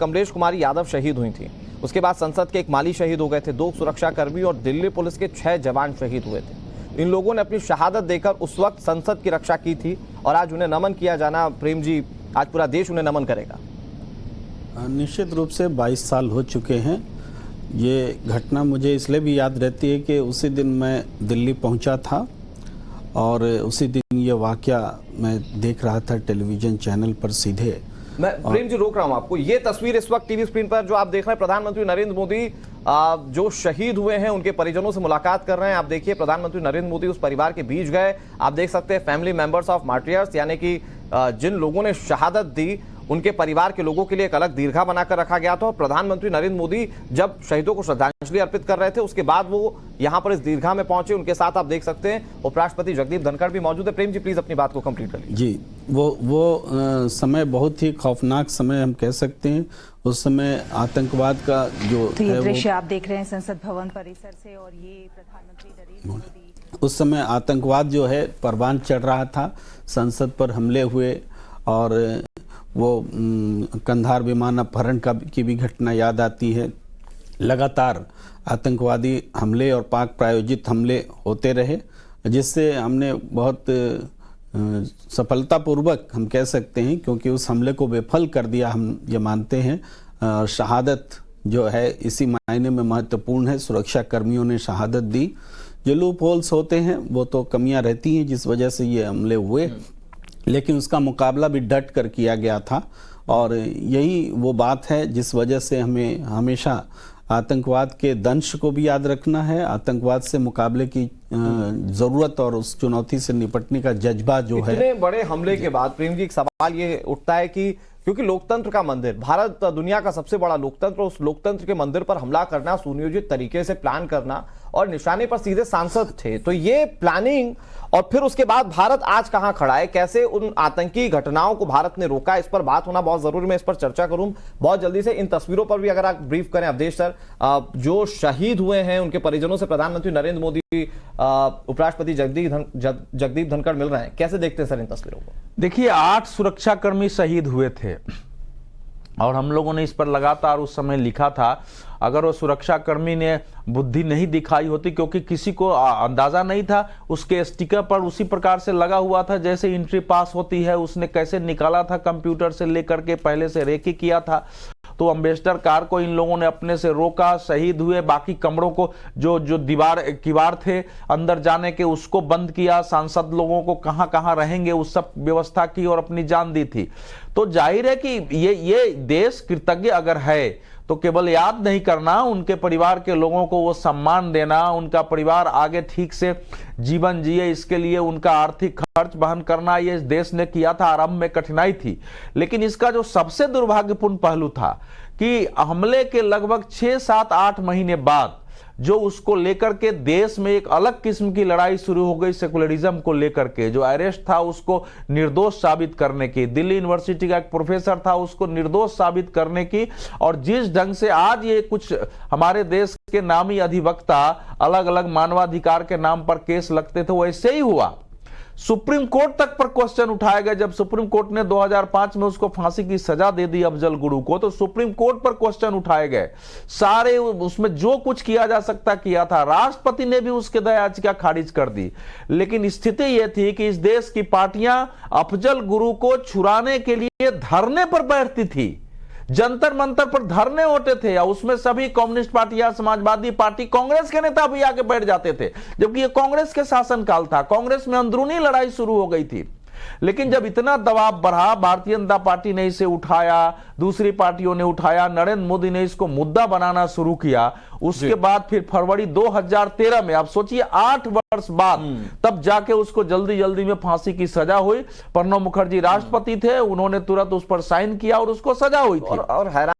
कमलेश कुमारी यादव शहीद हुई थी। उसके बाद संसद के एक माली शहीद हो गए थे, 2 सुरक्षाकर्मी और दिल्ली पुलिस के 6 जवान शहीद हुए थे। इन लोगों ने अपनी शहादत देकर उस वक्त संसद की रक्षा की थी और आज उन्हें नमन किया जाना, प्रेम जी, आज पूरा देश उन्हें नमन करेगा। निश्चित रूप से 22 साल हो चुके हैं। ये घटना मुझे इसलिए भी याद रहती है कि उसी दिन मैं दिल्ली पहुंचा था और उसी दिन ये वाकया मैं देख रहा था टेलीविज़न चैनल पर सीधे। मैं प्रेम जी रोक रहा हूं आपको। ये तस्वीर इस वक्त टीवी स्क्रीन पर जो आप देख रहे हैं, प्रधानमंत्री नरेंद्र मोदी जो शहीद हुए हैं उनके परिजनों से मुलाकात कर रहे हैं। आप देखिए, प्रधानमंत्री नरेंद्र मोदी उस परिवार के बीच गए। आप देख सकते हैं फैमिली मेंबर्स ऑफ मार्टियर्स, यानी कि जिन लोगों ने शहादत दी उनके परिवार के लोगों के लिए एक अलग दीर्घा बनाकर रखा गया था। और प्रधानमंत्री नरेंद्र मोदी जब शहीदों को श्रद्धांजलि अर्पित कर रहे थे, उसके बाद वो यहां पर इस दीर्घा में पहुंचे। उनके साथ आप देख सकते हैं उपराष्ट्रपति जगदीप धनखड़ भी मौजूद है। प्रेम जी प्लीज अपनी बात को कंप्लीट कर लीजिए। जी, वो समय बहुत ही खौफनाक समय हम कह सकते हैं। उस समय आतंकवाद का जो तो ये दृश्य आप देख रहे हैं संसद भवन परिसर से, और ये प्रधानमंत्री नरेंद्र मोदी। उस समय आतंकवाद जो है परवान चढ़ रहा था, संसद पर हमले हुए और वो कंधार विमान अपहरण की भी घटना याद आती है। लगातार आतंकवादी हमले और पाक प्रायोजित हमले होते रहे, जिससे हमने बहुत सफलतापूर्वक हम कह सकते हैं, क्योंकि उस हमले को विफल कर दिया, हम ये मानते हैं। शहादत जो है इसी मायने में महत्वपूर्ण है। सुरक्षा कर्मियों ने शहादत दी। जो लूप होल्स होते हैं वो तो कमियां रहती हैं जिस वजह से ये हमले हुए, लेकिन उसका मुकाबला भी डट कर किया गया था। और यही वो बात है जिस वजह से हमें हमेशा आतंकवाद के दंश को भी याद रखना है। आतंकवाद से मुकाबले की जरूरत और उस चुनौती से निपटने का जज्बा जो है। इतने बड़े हमले के बाद प्रेम जी एक सवाल ये उठता है कि क्योंकि लोकतंत्र का मंदिर, भारत दुनिया का सबसे बड़ा लोकतंत्र, उस लोकतंत्र के मंदिर पर हमला करना, सुनियोजित तरीके से प्लान करना, और निशाने पर सीधे सांसद थे, तो ये प्लानिंग और फिर उसके बाद भारत आज कहां खड़ा है, कैसे उन आतंकी घटनाओं को भारत ने रोका, इस पर बात होना बहुत जरूरी। मैं इस पर चर्चा करूं बहुत जल्दी से। इन तस्वीरों पर भी अगर आप ब्रीफ करें अवधेश सर, जो शहीद हुए हैं उनके परिजनों से प्रधानमंत्री नरेंद्र मोदी, उपराष्ट्रपति जगदीप धनखड़ मिल रहे हैं, कैसे देखते हैं सर इन तस्वीरों को? देखिए, 8 सुरक्षाकर्मी शहीद हुए थे और हम लोगों ने इस पर लगातार उस समय लिखा था। अगर वो सुरक्षाकर्मी ने बुद्धि नहीं दिखाई होती, क्योंकि किसी को अंदाजा नहीं था, उसके स्टिकर पर उसी प्रकार से लगा हुआ था जैसे एंट्री पास होती है, उसने कैसे निकाला था कंप्यूटर से लेकर के, पहले से रेकी किया था। तो अम्बेसडर कार को इन लोगों ने अपने से रोका, शहीद हुए। बाकी कमरों को जो किवाड़ थे अंदर जाने के, उसको बंद किया। सांसद लोगों को कहां कहां रहेंगे उस सब व्यवस्था की और अपनी जान दी थी। तो जाहिर है कि ये देश कृतज्ञ अगर है तो केवल याद नहीं करना, उनके परिवार के लोगों को वो सम्मान देना, उनका परिवार आगे ठीक से जीवन जिए, इसके लिए उनका आर्थिक खर्च वहन करना, ये देश ने किया था। आरंभ में कठिनाई थी, लेकिन इसका जो सबसे दुर्भाग्यपूर्ण पहलू था कि हमले के लगभग 6, 7, 8 महीने बाद जो उसको लेकर के देश में एक अलग किस्म की लड़ाई शुरू हो गई सेकुलरिज्म को लेकर के। जो अरेस्ट था उसको निर्दोष साबित करने की, दिल्ली यूनिवर्सिटी का एक प्रोफेसर था उसको निर्दोष साबित करने की, और जिस ढंग से आज ये कुछ हमारे देश के नामी अधिवक्ता अलग अलग मानवाधिकार के नाम पर केस लगते थे, वैसे ही हुआ। सुप्रीम कोर्ट तक पर क्वेश्चन उठाया गया। जब सुप्रीम कोर्ट ने 2005 में उसको फांसी की सजा दे दी अफजल गुरु को, तो सुप्रीम कोर्ट पर क्वेश्चन उठाए गए सारे, उसमें जो कुछ किया जा सकता किया था। राष्ट्रपति ने भी उसके दया याचिका खारिज कर दी। लेकिन स्थिति यह थी कि इस देश की पार्टियां अफजल गुरु को छुड़ाने के लिए धरने पर बैठती थी, जंतर मंतर पर धरने होते थे, और उसमें सभी कम्युनिस्ट पार्टियां, समाजवादी पार्टी, कांग्रेस के नेता भी आके बैठ जाते थे, जबकि ये कांग्रेस के शासनकाल था। कांग्रेस में अंदरूनी लड़ाई शुरू हो गई थी। लेकिन जब इतना दबाव बढ़ा, भारतीय जनता पार्टी ने इसे उठाया, दूसरी पार्टियों ने उठाया, नरेंद्र मोदी ने इसको मुद्दा बनाना शुरू किया। उसके बाद फिर फरवरी 2013 में, आप सोचिए 8 वर्ष बाद, तब जाके उसको जल्दी जल्दी में फांसी की सजा हुई। प्रणब मुखर्जी राष्ट्रपति थे, उन्होंने तुरंत उस पर साइन किया और उसको सजा हुई थी। और हैरान